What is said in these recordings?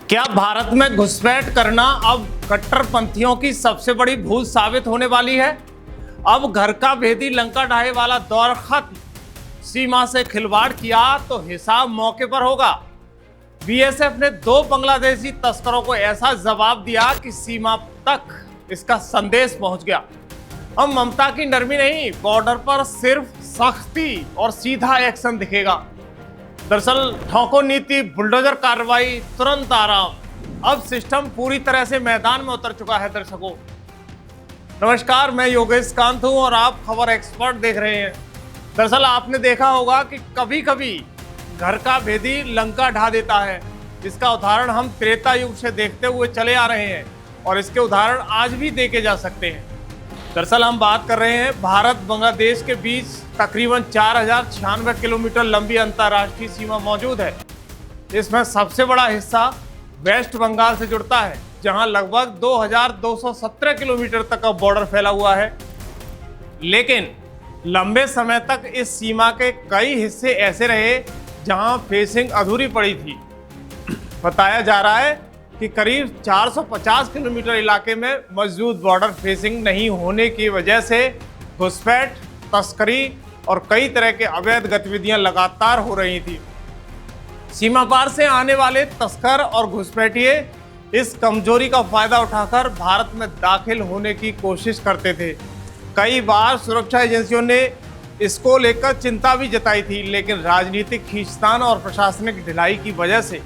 क्या भारत में घुसपैठ करना अब कट्टरपंथियों की सबसे बड़ी भूल साबित होने वाली है? अब घर का भेदी लंका ढाए वाला दौर खत्म। सीमा से खिलवाड़ किया तो हिसाब मौके पर होगा। बीएसएफ ने 2 बांग्लादेशी तस्करों को ऐसा जवाब दिया कि सीमा तक इसका संदेश पहुंच गया। अब ममता की नरमी नहीं, बॉर्डर पर सिर्फ सख्ती और सीधा एक्शन दिखेगा। दरअसल ठोको नीति, बुलडोजर कार्रवाई, तुरंत आराम। अब सिस्टम पूरी तरह से मैदान में उतर चुका है। दर्शकों नमस्कार, मैं योगेश कांत हूं और आप खबर एक्सपर्ट देख रहे हैं। दरअसल आपने देखा होगा कि कभी कभी घर का भेदी लंका ढा देता है। इसका उदाहरण हम त्रेता युग से देखते हुए चले आ रहे हैं और इसके उदाहरण आज भी देखे जा सकते हैं। दरअसल हम बात कर रहे हैं भारत बांग्लादेश के बीच तकरीबन 4096 किलोमीटर लंबी अंतर्राष्ट्रीय सीमा मौजूद है। इसमें सबसे बड़ा हिस्सा वेस्ट बंगाल से जुड़ता है, जहां लगभग 2217 किलोमीटर तक का बॉर्डर फैला हुआ है। लेकिन लंबे समय तक इस सीमा के कई हिस्से ऐसे रहे जहां फेंसिंग अधूरी पड़ी थी। बताया जा रहा है कि करीब 450 किलोमीटर इलाके में मौजूद बॉर्डर फेंसिंग नहीं होने की वजह से घुसपैठ, तस्करी और कई तरह के अवैध गतिविधियां लगातार हो रही थी। सीमा पार से आने वाले तस्कर और घुसपैठिए इस कमजोरी का फायदा उठाकर भारत में दाखिल होने की कोशिश करते थे। कई बार सुरक्षा एजेंसियों ने इसको लेकर चिंता भी जताई थी, लेकिन राजनीतिक खींचतान और प्रशासनिक ढिलाई की वजह से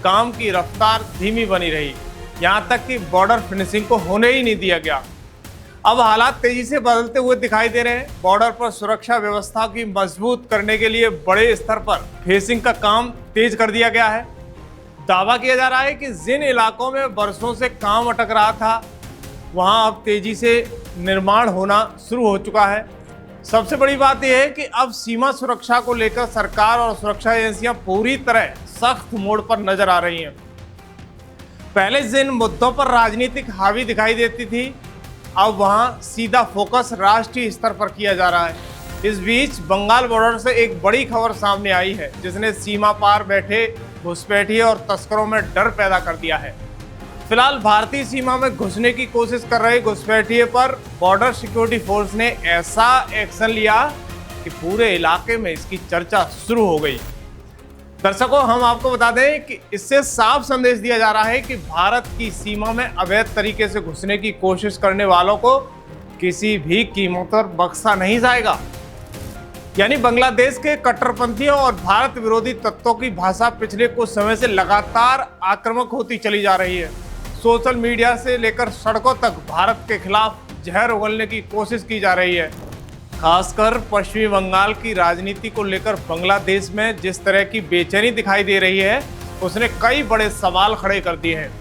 काम की रफ्तार धीमी बनी रही, यहां तक कि बॉर्डर फिनिशिंग को होने ही नहीं दिया गया। अब हालात तेजी से बदलते हुए दिखाई दे रहे हैं। बॉर्डर पर सुरक्षा व्यवस्था की मजबूत करने के लिए बड़े स्तर पर फेंसिंग का काम तेज कर दिया गया है। दावा किया जा रहा है कि जिन इलाकों में बरसों से काम अटक रहा था, वहां अब तेजी से निर्माण होना शुरू हो चुका है। सबसे बड़ी बात यह है कि अब सीमा सुरक्षा को लेकर सरकार और सुरक्षा एजेंसियां पूरी तरह सख्त मोड पर नजर आ रही हैं। पहले जिन मुद्दों पर राजनीतिक हावी दिखाई देती थी, अब वहां सीधा फोकस राष्ट्रीय स्तर पर किया जा रहा है। इस बीच बंगाल बॉर्डर से एक बड़ी खबर सामने आई है, जिसने सीमा पार बैठे घुसपैठिए और तस्करों में डर पैदा कर दिया है। फिलहाल भारतीय सीमा में घुसने की कोशिश कर रहे घुसपैठिए पर बॉर्डर सिक्योरिटी फोर्स ने ऐसा एक्शन लिया कि पूरे इलाके में इसकी चर्चा शुरू हो गई। दर्शकों हम आपको बता दें कि इससे साफ संदेश दिया जा रहा है कि भारत की सीमा में अवैध तरीके से घुसने की कोशिश करने वालों को किसी भी कीमत पर बख्शा नहीं जाएगा। यानी बांग्लादेश के कट्टरपंथियों और भारत विरोधी तत्वों की भाषा पिछले कुछ समय से लगातार आक्रामक होती चली जा रही है। सोशल मीडिया से लेकर सड़कों तक भारत के खिलाफ जहर उगलने की कोशिश की जा रही है। खासकर पश्चिमी बंगाल की राजनीति को लेकर बांग्लादेश में जिस तरह की बेचैनी दिखाई दे रही है, उसने कई बड़े सवाल खड़े कर दिए हैं।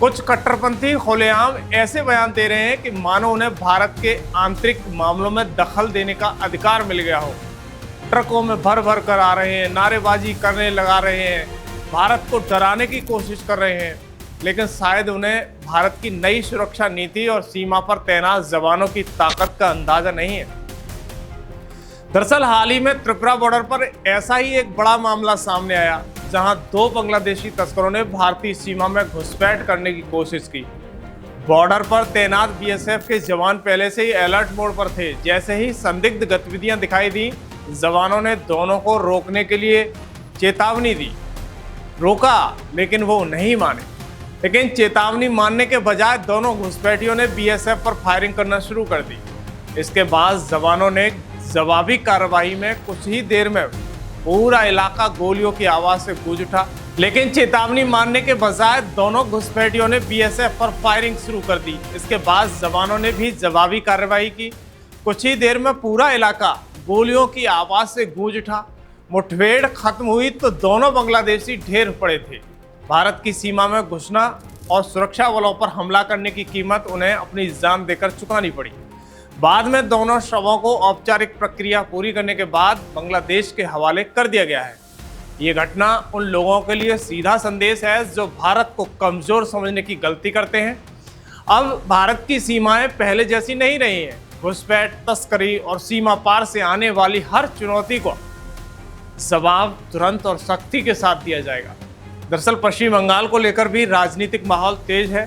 कुछ कट्टरपंथी खुलेआम ऐसे बयान दे रहे हैं कि मानो उन्हें भारत के आंतरिक मामलों में दखल देने का अधिकार मिल गया हो। ट्रकों में भर भर कर आ रहे हैं, नारेबाजी करने लगा रहे हैं, भारत को डराने की कोशिश कर रहे हैं, लेकिन शायद उन्हें भारत की नई सुरक्षा नीति और सीमा पर तैनात जवानों की ताकत का अंदाजा नहीं है। दरअसल हाल ही में त्रिपुरा बॉर्डर पर ऐसा ही एक बड़ा मामला सामने आया, जहां 2 बांग्लादेशी तस्करों ने भारतीय सीमा में घुसपैठ करने की कोशिश की। बॉर्डर पर तैनात बीएसएफ के जवान पहले से ही अलर्ट मोड पर थे। जैसे ही संदिग्ध गतिविधियां दिखाई दी, जवानों ने दोनों को रोकने के लिए चेतावनी दी। रोका, लेकिन वो नहीं माने। लेकिन चेतावनी मानने के बजाय दोनों घुसपैठियों ने बीएसएफ पर फायरिंग करना शुरू कर दी। इसके बाद जवानों ने जवाबी कार्रवाई में कुछ ही देर में पूरा इलाका गोलियों की आवाज से गूंज उठा। लेकिन चेतावनी मानने के बजाय दोनों घुसपैठियों ने बीएसएफ पर फायरिंग शुरू कर दी। इसके बाद जवानों ने भी जवाबी कार्रवाई की। कुछ ही देर में पूरा इलाका गोलियों की आवाज से गूंज उठा। मुठभेड़ खत्म हुई तो दोनों बांग्लादेशी ढेर पड़े थे। भारत की सीमा में घुसना और सुरक्षा बलों पर हमला करने की कीमत उन्हें अपनी जान देकर चुकानी पड़ी। बाद में दोनों शवों को औपचारिक प्रक्रिया पूरी करने के बाद बांग्लादेश के हवाले कर दिया गया है। ये घटना उन लोगों के लिए सीधा संदेश है जो भारत को कमजोर समझने की गलती करते हैं। अब भारत की सीमाएं पहले जैसी नहीं रही हैं। घुसपैठ, तस्करी और सीमा पार से आने वाली हर चुनौती को जवाब तुरंत और सख्ती के साथ दिया जाएगा। दरअसल पश्चिम बंगाल को लेकर भी राजनीतिक माहौल तेज है,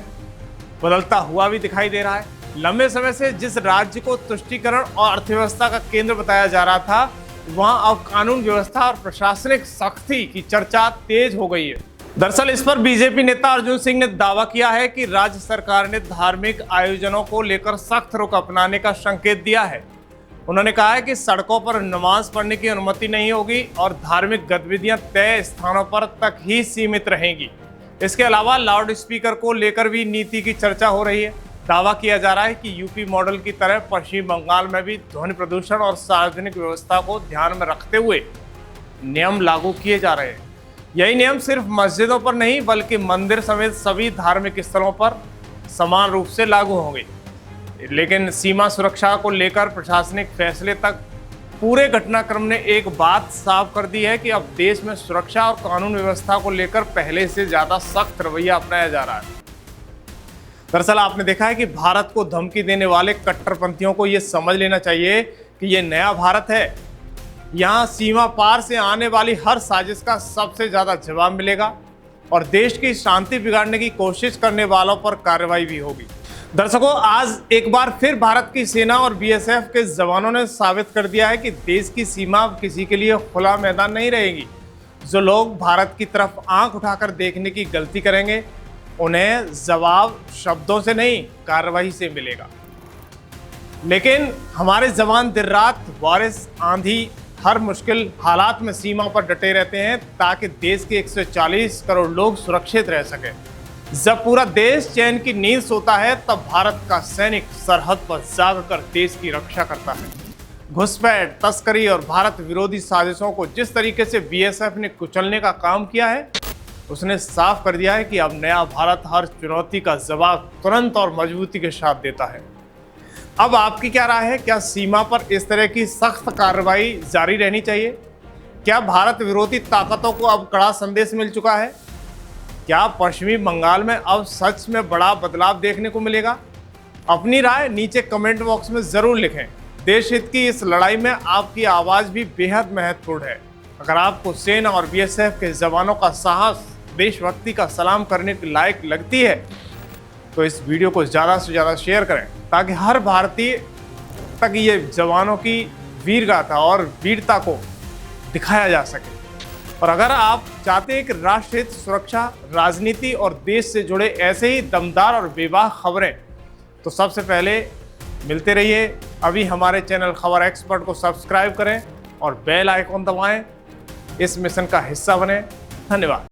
बदलता हुआ भी दिखाई दे रहा है। लंबे समय से जिस राज्य को तुष्टीकरण और अर्थव्यवस्था का केंद्र बताया जा रहा था, वहां अब कानून व्यवस्था और प्रशासनिक सख्ती की चर्चा तेज हो गई है। दरअसल इस पर बीजेपी नेता अर्जुन सिंह ने दावा किया है कि राज्य सरकार ने धार्मिक आयोजनों को लेकर सख्त रुख अपनाने का संकेत दिया है। उन्होंने कहा है कि सड़कों पर नमाज पढ़ने की अनुमति नहीं होगी और धार्मिक गतिविधियां तय स्थानों पर तक ही सीमित रहेंगी। इसके अलावा लाउड स्पीकर को लेकर भी नीति की चर्चा हो रही है। दावा किया जा रहा है कि यूपी मॉडल की तरह पश्चिम बंगाल में भी ध्वनि प्रदूषण और सार्वजनिक व्यवस्था को ध्यान में रखते हुए नियम लागू किए जा रहे हैं। यही नियम सिर्फ मस्जिदों पर नहीं बल्कि मंदिर समेत सभी धार्मिक स्थलों पर समान रूप से लागू होंगे। लेकिन सीमा सुरक्षा को लेकर प्रशासनिक फैसले तक पूरे घटनाक्रम ने एक बात साफ कर दी है कि अब देश में सुरक्षा और कानून व्यवस्था को लेकर पहले से ज्यादा सख्त रवैया अपनाया जा रहा है। दरअसल आपने देखा है कि भारत को धमकी देने वाले कट्टरपंथियों को यह समझ लेना चाहिए कि यह नया भारत है। यहाँ सीमा पार से आने वाली हर साजिश का सबसे ज्यादा जवाब मिलेगा और देश की शांति बिगाड़ने की कोशिश करने वालों पर कार्रवाई भी होगी। दर्शकों, आज एक बार फिर भारत की सेना और बीएसएफ के जवानों ने साबित कर दिया है कि देश की सीमा अब किसी के लिए खुला मैदान नहीं रहेगी। जो लोग भारत की तरफ आंख उठाकर देखने की गलती करेंगे, उन्हें जवाब शब्दों से नहीं कार्रवाई से मिलेगा। लेकिन हमारे जवान दिन रात बारिश, आंधी, हर मुश्किल हालात में सीमा पर डटे रहते हैं ताकि देश के 140 करोड़ लोग सुरक्षित रह सकें। जब पूरा देश चैन की नींद सोता है, तब भारत का सैनिक सरहद पर जागकर देश की रक्षा करता है। घुसपैठ, तस्करी और भारत विरोधी साजिशों को जिस तरीके से बीएसएफ ने कुचलने का काम किया है, उसने साफ कर दिया है कि अब नया भारत हर चुनौती का जवाब तुरंत और मजबूती के साथ देता है। अब आपकी क्या राय है? क्या सीमा पर इस तरह की सख्त कार्रवाई जारी रहनी चाहिए? क्या भारत विरोधी ताकतों को अब कड़ा संदेश मिल चुका है? क्या पश्चिमी बंगाल में अब सच में बड़ा बदलाव देखने को मिलेगा? अपनी राय नीचे कमेंट बॉक्स में जरूर लिखें। देश हित की इस लड़ाई में आपकी आवाज भी बेहद महत्वपूर्ण है। अगर आपको सेना और बीएसएफ के जवानों का साहस, देशभक्ति का सलाम करने के लायक लगती है, तो इस वीडियो को ज़्यादा से ज़्यादा शेयर करें ताकि हर भारतीय तक ये जवानों की वीरगाथा और वीरता को दिखाया जा सके। और अगर आप चाहते हैं कि राष्ट्रहित, सुरक्षा, राजनीति और देश से जुड़े ऐसे ही दमदार और बेबाक खबरें, तो सबसे पहले मिलते रहिए। अभी हमारे चैनल खबर एक्सपर्ट को सब्सक्राइब करें और बेल आइकॉन दबाएं। इस मिशन का हिस्सा बने। धन्यवाद।